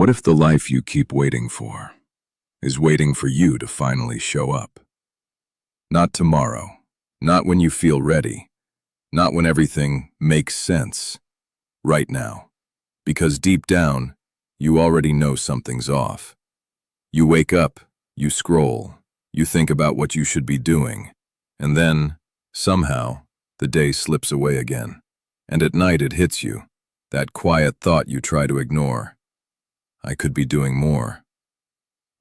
What if the life you keep waiting for is waiting for you to finally show up? Not tomorrow, not when you feel ready, not when everything makes sense. Right now. Because deep down, you already know something's off. You wake up, you scroll, you think about what you should be doing, and then, somehow, the day slips away again. And at night it hits you, that quiet thought you try to ignore. I could be doing more.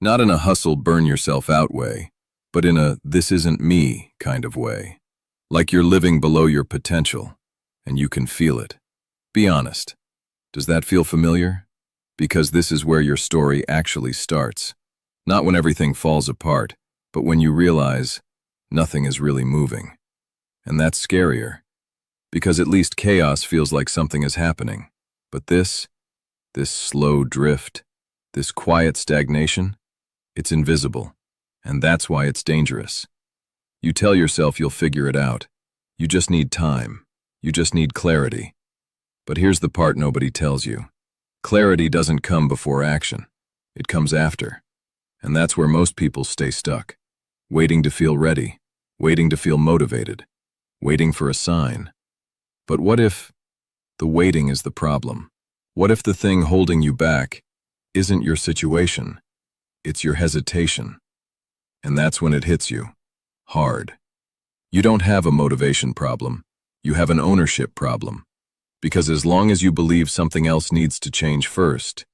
Not in a hustle, burn yourself out way, but in a this isn't me kind of way. Like you're living below your potential, and you can feel it. Be honest. Does that feel familiar? Because this is where your story actually starts. Not when everything falls apart, but when you realize nothing is really moving. And that's scarier. Because at least chaos feels like something is happening. But this slow drift, this quiet stagnation, it's invisible. And that's why it's dangerous. You tell yourself you'll figure it out. You just need time. You just need clarity. But here's the part nobody tells you. Clarity doesn't come before action. It comes after. And that's where most people stay stuck. Waiting to feel ready. Waiting to feel motivated. Waiting for a sign. But what if the waiting is the problem? What if the thing holding you back isn't your situation? It's your hesitation. And that's when it hits you. Hard. You don't have a motivation problem. You have an ownership problem. Because as long as you believe something else needs to change first,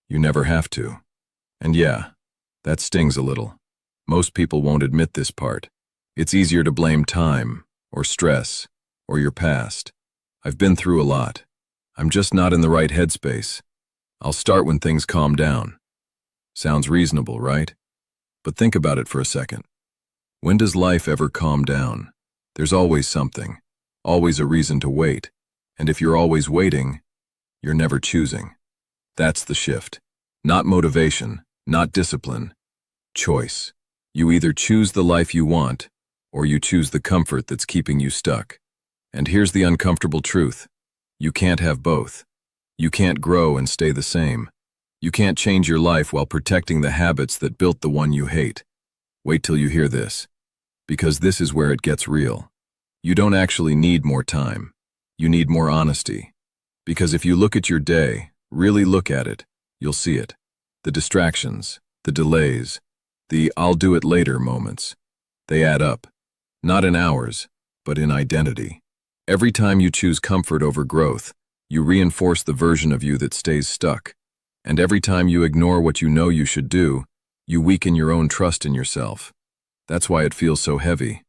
you never have to. And yeah, that stings a little. Most people won't admit this part. It's easier to blame time, or stress, or your past. I've been through a lot. I'm just not in the right headspace. I'll start when things calm down. Sounds reasonable, right? But think about it for a second. When does life ever calm down? There's always something, always a reason to wait. And if you're always waiting, you're never choosing. That's the shift. Not motivation, not discipline. Choice. You either choose the life you want, or you choose the comfort that's keeping you stuck. And here's the uncomfortable truth. You can't have both. You can't grow and stay the same. You can't change your life while protecting the habits that built the one you hate. Wait till you hear this. Because this is where it gets real. You don't actually need more time. You need more honesty. Because if you look at your day, really look at it, you'll see it. The distractions, the delays, the I'll do it later moments. They add up. Not in hours, but in identity. Every time you choose comfort over growth, you reinforce the version of you that stays stuck. And every time you ignore what you know you should do, you weaken your own trust in yourself. That's why it feels so heavy.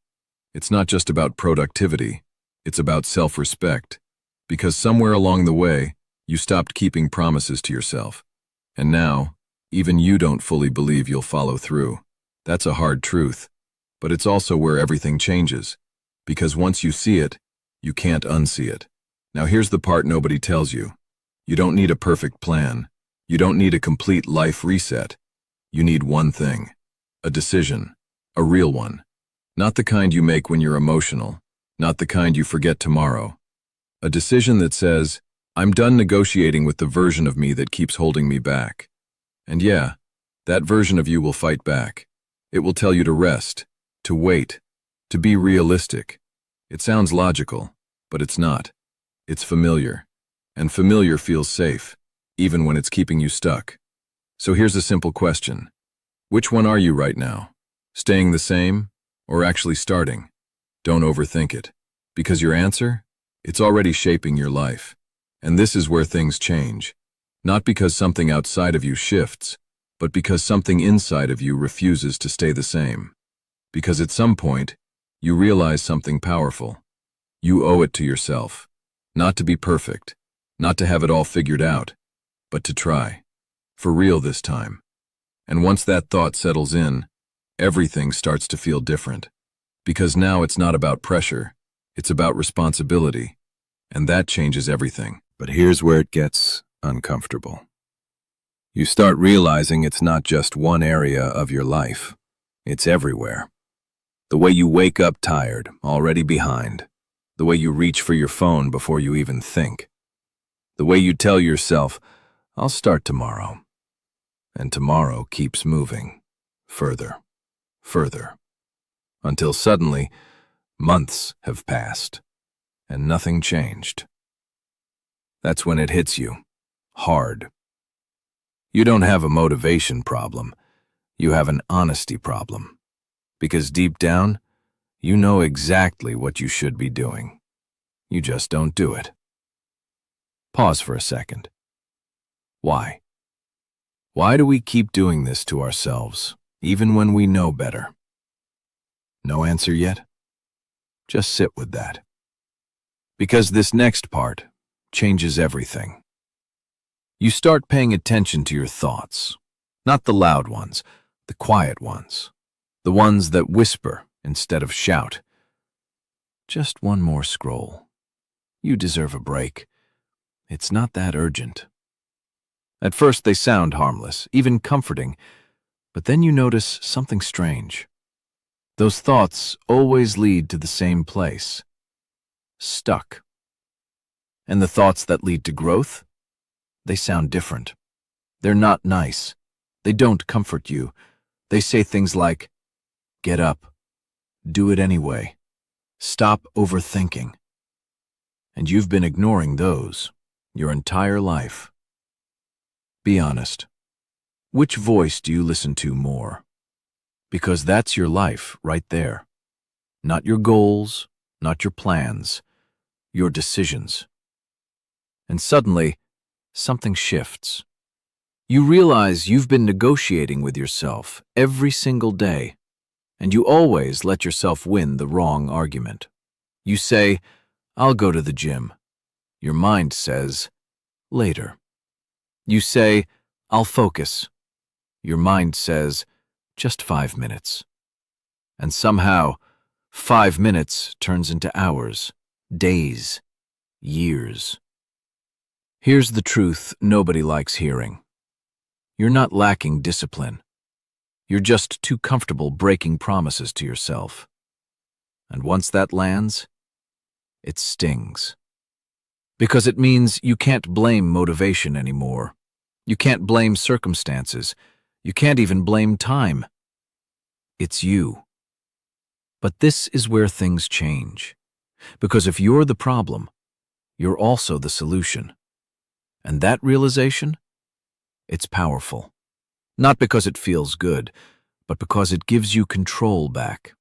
It's not just about productivity. It's about self-respect. Because somewhere along the way, you stopped keeping promises to yourself. And now, even you don't fully believe you'll follow through. That's a hard truth. But it's also where everything changes. Because once you see it, you can't unsee it. Now here's the part nobody tells you. You don't need a perfect plan. You don't need a complete life reset. You need one thing. A decision. A real one. Not the kind you make when you're emotional. Not the kind you forget tomorrow. A decision that says, I'm done negotiating with the version of me that keeps holding me back. And yeah, that version of you will fight back. It will tell you to rest, to wait, to be realistic. It sounds logical, but it's not. It's familiar. And familiar feels safe, even when it's keeping you stuck. So here's a simple question. Which one are you right now? Staying the same, or actually starting? Don't overthink it. Because your answer? It's already shaping your life. And this is where things change. Not because something outside of you shifts, but because something inside of you refuses to stay the same. Because at some point, you realize something powerful. You owe it to yourself. Not to be perfect. Not to have it all figured out. But to try. For real this time. And once that thought settles in, everything starts to feel different. Because now it's not about pressure, it's about responsibility, and that changes everything. But here's where it gets uncomfortable. You start realizing it's not just one area of your life, it's everywhere. The way you wake up tired, already behind. The way you reach for your phone before you even think. The way you tell yourself, I'll start tomorrow, And tomorrow keeps moving, further, further, until suddenly months have passed and nothing changed. That's when it hits you, hard. You don't have a motivation problem, you have an honesty problem. Because deep down, you know exactly what you should be doing. You just don't do it. Pause for a second. Why? Why do we keep doing this to ourselves, even when we know better? No answer yet? Just sit with that. Because this next part changes everything. You start paying attention to your thoughts, not the loud ones, the quiet ones, the ones that whisper instead of shout. Just one more scroll. You deserve a break. It's not that urgent. At first they sound harmless, even comforting, but then you notice something strange. Those thoughts always lead to the same place. Stuck. And the thoughts that lead to growth? They sound different. They're not nice. They don't comfort you. They say things like, get up, do it anyway, stop overthinking. And you've been ignoring those your entire life. Be honest. Which voice do you listen to more? Because that's your life right there. Not your goals, not your plans, your decisions. And suddenly, something shifts. You realize you've been negotiating with yourself every single day, and you always let yourself win the wrong argument. You say, I'll go to the gym. Your mind says, later. You say, I'll focus. Your mind says, just 5 minutes. And somehow, 5 minutes turns into hours, days, years. Here's the truth nobody likes hearing. You're not lacking discipline. You're just too comfortable breaking promises to yourself. And once that lands, it stings. Because it means you can't blame motivation anymore. You can't blame circumstances. You can't even blame time. It's you. But this is where things change. Because if you're the problem, you're also the solution. And that realization? It's powerful. Not because it feels good, but because it gives you control back.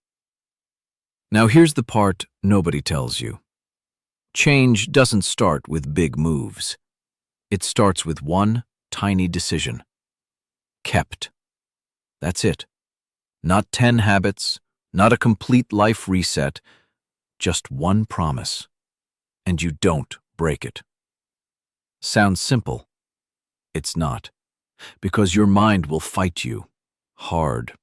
Now here's the part nobody tells you. Change doesn't start with big moves. It starts with one tiny decision. Kept. That's it. Not 10 habits, not a complete life reset, just one promise. And you don't break it. Sounds simple. It's not. Because your mind will fight you. Hard.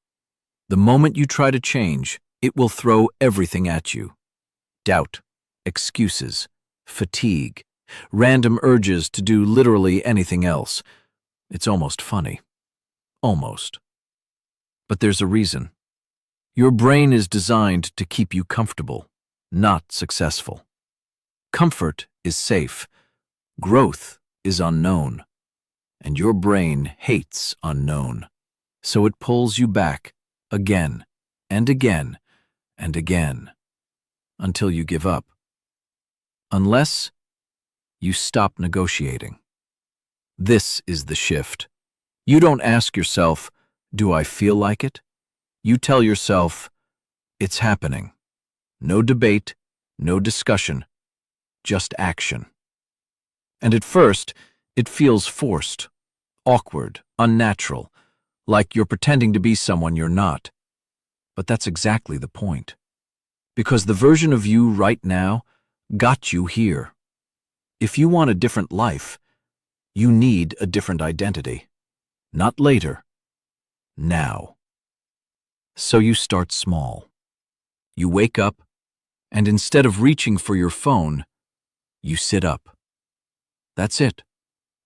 The moment you try to change, it will throw everything at you. Doubt. Excuses, fatigue, random urges to do literally anything else. It's almost funny. Almost. But there's a reason. Your brain is designed to keep you comfortable, not successful. Comfort is safe. Growth is unknown. And your brain hates unknown. So it pulls you back again and again and again until you give up. Unless you stop negotiating. This is the shift. You don't ask yourself, do I feel like it? You tell yourself, it's happening. No debate, no discussion, just action. And at first, it feels forced, awkward, unnatural, like you're pretending to be someone you're not. But that's exactly the point. Because the version of you right now got you here. If you want a different life, you need a different identity. Not later. Now. So you start small. You wake up, and instead of reaching for your phone, you sit up. That's it.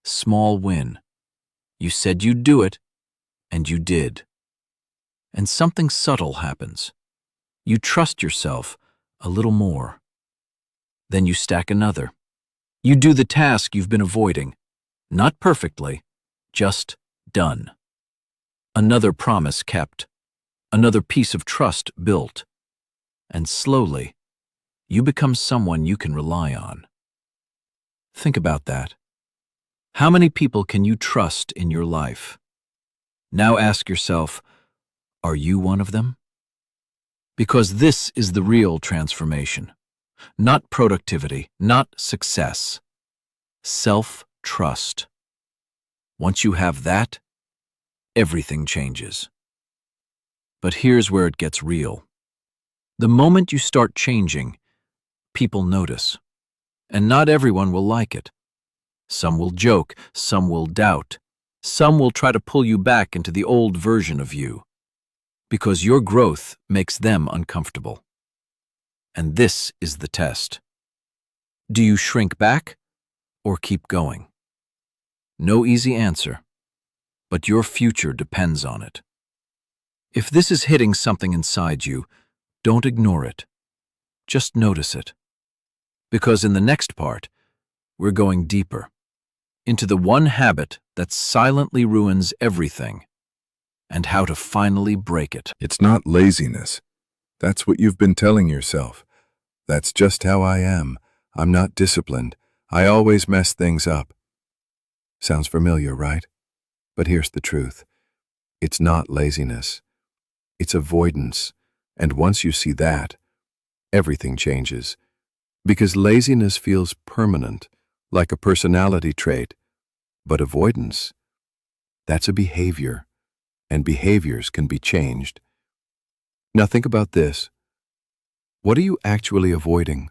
Small win. You said you'd do it, and you did. And something subtle happens. You trust yourself a little more. Then you stack another. You do the task you've been avoiding. Not perfectly, just done. Another promise kept, another piece of trust built, and slowly, you become someone you can rely on. Think about that. How many people can you trust in your life? Now ask yourself, are you one of them? Because this is the real transformation. Not productivity, not success. Self-trust. Once you have that, everything changes. But here's where it gets real. The moment you start changing, people notice. And not everyone will like it. Some will joke, some will doubt, some will try to pull you back into the old version of you. Because your growth makes them uncomfortable. And this is the test. Do you shrink back or keep going? No easy answer, but your future depends on it. If this is hitting something inside you, don't ignore it. Just notice it. Because in the next part, we're going deeper into the one habit that silently ruins everything and how to finally break it. It's not laziness. That's what you've been telling yourself. That's just how I am. I'm not disciplined. I always mess things up. Sounds familiar, right? But here's the truth. It's not laziness. It's avoidance. And once you see that, everything changes. Because laziness feels permanent, like a personality trait. But avoidance, that's a behavior. And behaviors can be changed. Now think about this. What are you actually avoiding?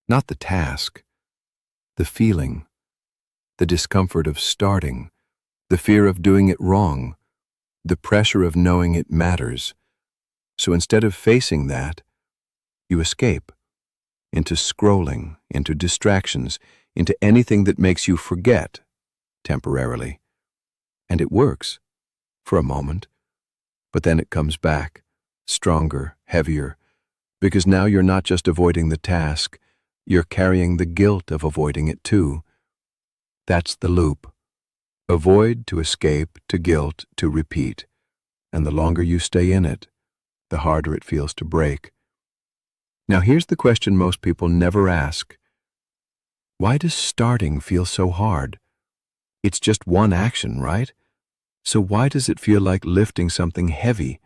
Not the task, the feeling, the discomfort of starting, the fear of doing it wrong, the pressure of knowing it matters. So instead of facing that, you escape into scrolling, into distractions, into anything that makes you forget temporarily. And it works. For a moment, but then it comes back, stronger, heavier, because now you're not just avoiding the task, you're carrying the guilt of avoiding it too. That's the loop. Avoid to escape, to guilt, to repeat. And the longer you stay in it, the harder it feels to break. Now here's the question most people never ask. Why does starting feel so hard? It's just one action, right? So why does it feel like lifting something heavy?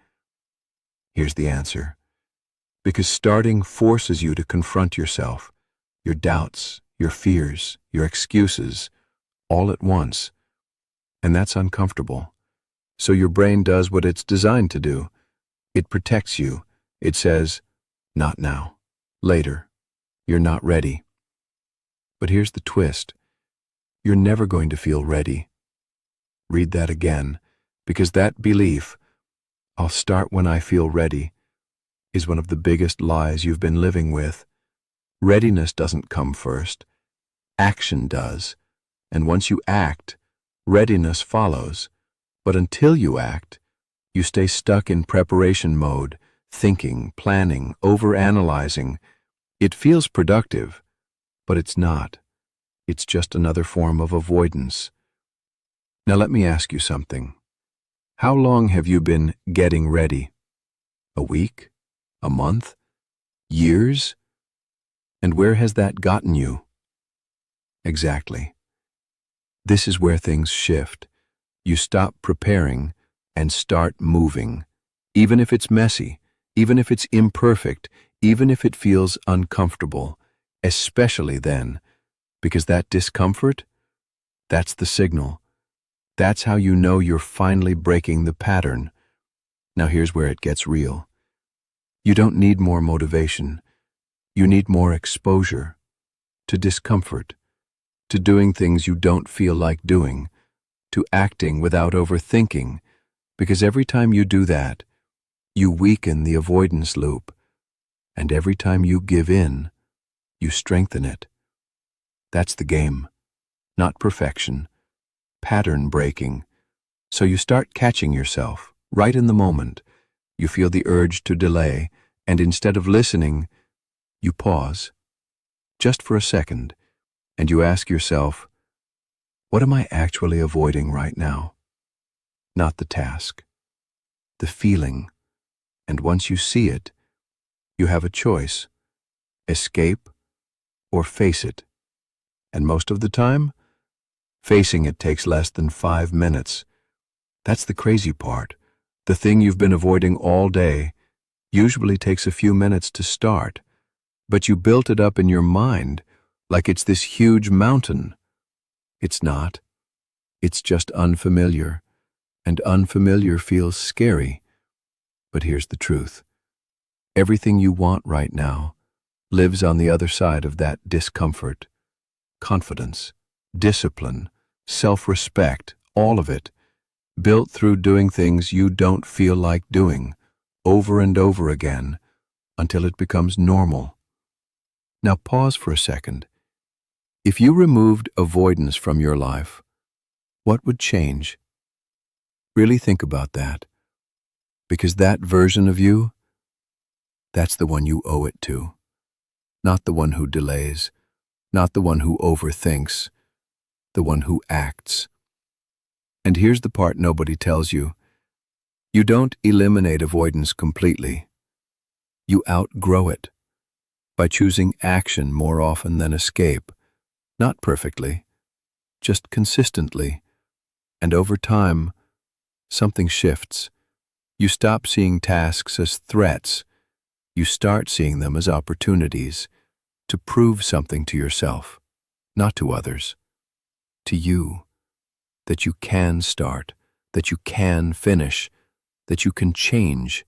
Here's the answer. Because starting forces you to confront yourself, your doubts, your fears, your excuses, all at once. And that's uncomfortable. So your brain does what it's designed to do. It protects you. It says, not now, later, you're not ready. But here's the twist. You're never going to feel ready. Read that again, because that belief, I'll start when I feel ready, is one of the biggest lies you've been living with. Readiness doesn't come first. Action does. And once you act, readiness follows. But until you act, you stay stuck in preparation mode, thinking, planning, overanalyzing. It feels productive, but it's not. It's just another form of avoidance. Now let me ask you something. How long have you been getting ready? A week? A month? Years? And where has that gotten you? Exactly. This is where things shift. You stop preparing and start moving. Even if it's messy, even if it's imperfect, even if it feels uncomfortable, especially then, because that discomfort, that's the signal. That's how you know you're finally breaking the pattern. Now here's where it gets real. You don't need more motivation. You need more exposure to discomfort, to doing things you don't feel like doing, to acting without overthinking, because every time you do that, you weaken the avoidance loop, and every time you give in, you strengthen it. That's the game, not perfection. Pattern breaking. So you start catching yourself, right in the moment. You feel the urge to delay, and instead of listening, you pause, just for a second, and you ask yourself, what am I actually avoiding right now? not the task, the feeling. And once you see it, you have a choice: escape or face it. And most of the time, facing it takes less than 5 minutes. That's the crazy part. The thing you've been avoiding all day usually takes a few minutes to start, but you built it up in your mind like it's this huge mountain. It's not. It's just unfamiliar, and unfamiliar feels scary. But here's the truth. Everything you want right now lives on the other side of that discomfort. Confidence, discipline, self-respect, all of it, built through doing things you don't feel like doing, over and over again, until it becomes normal. Now pause for a second. If you removed avoidance from your life, what would change? Really think about that. Because that version of you, that's the one you owe it to. Not the one who delays, not the one who overthinks, the one who acts. And here's the part nobody tells you. You don't eliminate avoidance completely. You outgrow it by choosing action more often than escape. Not perfectly, just consistently. And over time, something shifts. You stop seeing tasks as threats. You start seeing them as opportunities to prove something to yourself, not to others, to you, that you can start, that you can finish, that you can change.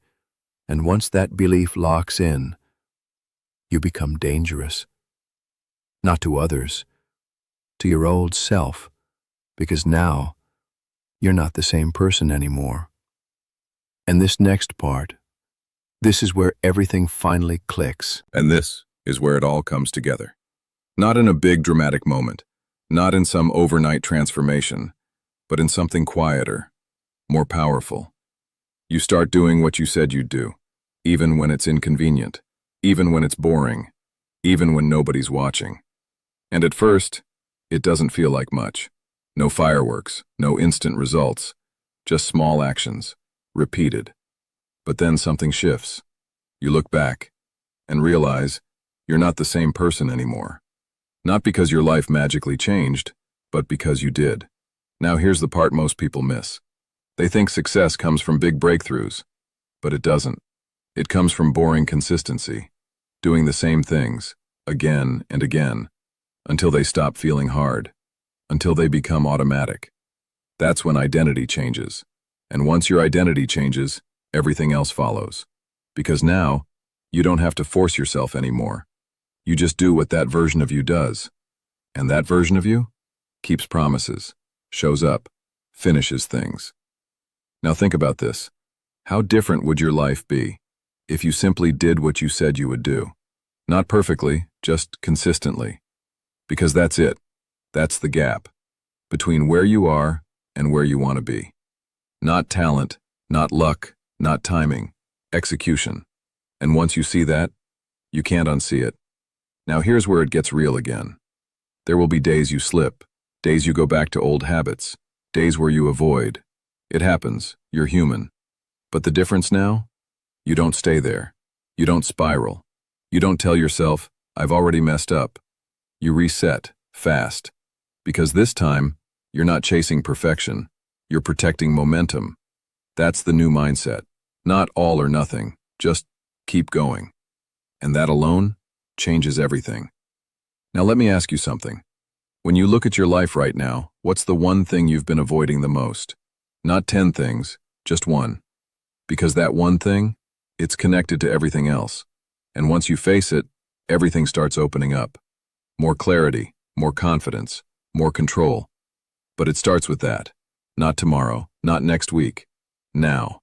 And once that belief locks in, you become dangerous. Not to others, to your old self, because now you're not the same person anymore. And this next part, this is where everything finally clicks. And this is where it all comes together. Not in a big dramatic moment, not in some overnight transformation, but in something quieter, more powerful. You start doing what you said you'd do, even when it's inconvenient, even when it's boring, even when nobody's watching. And at first, it doesn't feel like much. No fireworks, no instant results, just small actions, repeated. But then something shifts. You look back and realize you're not the same person anymore. Not because your life magically changed, but because you did. Now here's the part most people miss. They think success comes from big breakthroughs, but it doesn't. It comes from boring consistency, doing the same things, again and again, until they stop feeling hard, until they become automatic. That's when identity changes. And once your identity changes, everything else follows. Because now, you don't have to force yourself anymore. You just do what that version of you does. And that version of you keeps promises, shows up, finishes things. Now think about this. How different would your life be if you simply did what you said you would do? Not perfectly, just consistently. Because that's it. That's the gap between where you are and where you want to be. Not talent, not luck, not timing, execution. And once you see that, you can't unsee it. Now here's where it gets real again. There will be days you slip, days you go back to old habits, days where you avoid. It happens, you're human. But the difference now? You don't stay there. You don't spiral. You don't tell yourself, I've already messed up. You reset, fast. Because this time, you're not chasing perfection. You're protecting momentum. That's the new mindset. Not all or nothing, just keep going. And that alone changes everything. Now let me ask you something. When you look at your life right now, what's the one thing you've been avoiding the most? Not 10 things, just one. Because that one thing, it's connected to everything else. And once you face it, everything starts opening up. More clarity, more confidence, more control. But it starts with that. Not tomorrow, not next week. Now.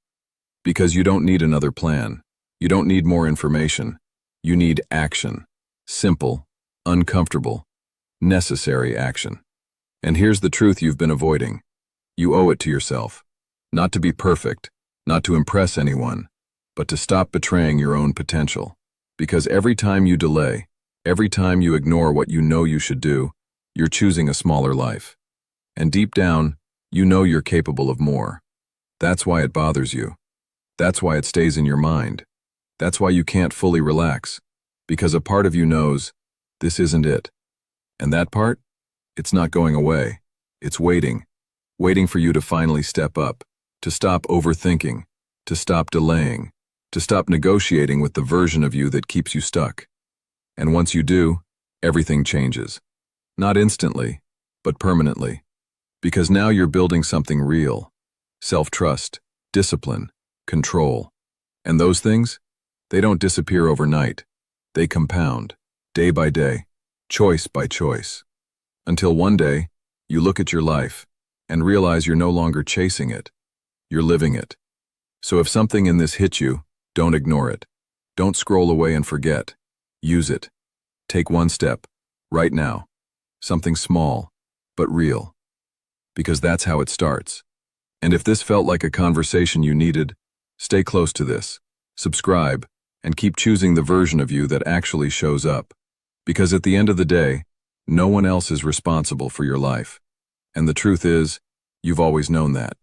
Because you don't need another plan. You don't need more information. You need action. Simple, uncomfortable, necessary action. And here's the truth you've been avoiding. You owe it to yourself. Not to be perfect, not to impress anyone, but to stop betraying your own potential. Because every time you delay, every time you ignore what you know you should do, you're choosing a smaller life. And deep down, you know you're capable of more. That's why it bothers you. That's why it stays in your mind. That's why you can't fully relax. Because a part of you knows, this isn't it. And that part? It's not going away. It's waiting. Waiting for you to finally step up, to stop overthinking, to stop delaying, to stop negotiating with the version of you that keeps you stuck. And once you do, everything changes. Not instantly, but permanently. Because now you're building something real. Self-trust, discipline, control. And those things? They don't disappear overnight. They compound, day by day, choice by choice. Until one day, you look at your life and realize you're no longer chasing it. You're living it. So if something in this hits you, don't ignore it. Don't scroll away and forget. Use it. Take one step, right now. Something small, but real. Because that's how it starts. And if this felt like a conversation you needed, stay close to this, subscribe, and keep choosing the version of you that actually shows up. Because at the end of the day, no one else is responsible for your life. And the truth is, you've always known that.